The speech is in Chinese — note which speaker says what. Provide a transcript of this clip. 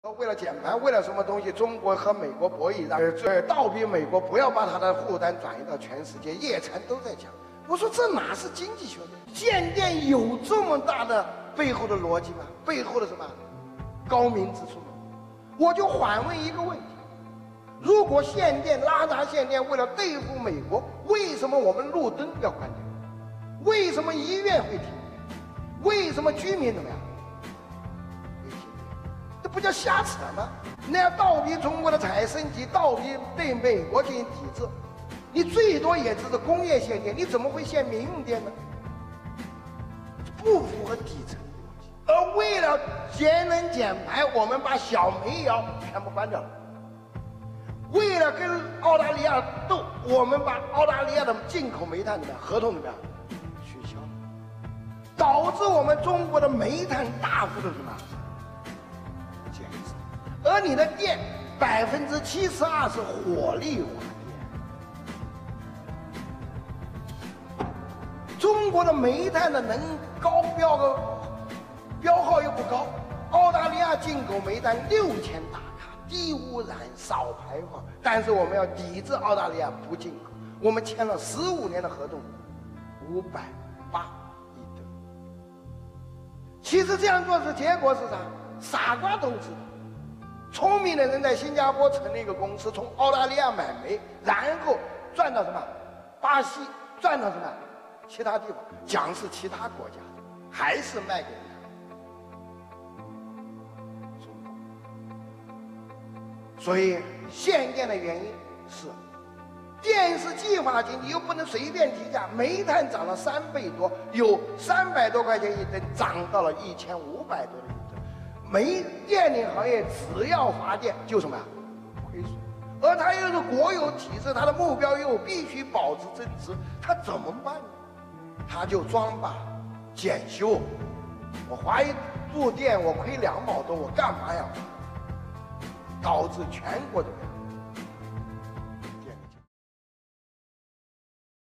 Speaker 1: 为了减排，为了什么东西？中国和美国博弈，倒逼美国不要把它的负担转移到全世界。叶禅都在讲，我说这哪是经济学的？限电有这么大的背后的逻辑吗？背后的什么高明之处吗？我就反问一个问题：如果限电拉闸限电，为了对付美国，为什么我们路灯要关掉？为什么医院会停电？为什么居民怎么样？这不叫瞎扯吗？那样倒逼中国的财升级，倒逼对美国进行抵制，你最多也只是工业限电，你怎么会限民用电呢？不符合底层逻辑。而为了节能减排，我们把小煤窑全部关掉了。为了跟澳大利亚斗，我们把澳大利亚的进口煤炭怎么样？合同怎么样？取消了，导致我们中国的煤炭大幅的什么？减少。而你的电72%是火力发电。中国的煤炭的高标号又不高，澳大利亚进口煤炭6000大卡，低污染少排放，但是我们要抵制澳大利亚不进口，我们签了15年的合同，508亿吨。其实这样做是结果是啥？傻瓜都知道，聪明的人在新加坡成立一个公司，从澳大利亚买煤，然后赚到什么？巴西，赚到什么？其他地方，讲是其他国家的，还是卖给人家中国。所以限电的原因是，电是计划经济，又不能随便提价。煤炭涨了3倍多，有300多块钱一吨，涨到了1500多的一吨。电力行业只要发电就什么呀？亏损。而它又是国有体制，它的目标又必须保持增值，它怎么办呢？他就装吧，检修。我花一度电，我亏2毛多，我干嘛呀？导致全国怎么样？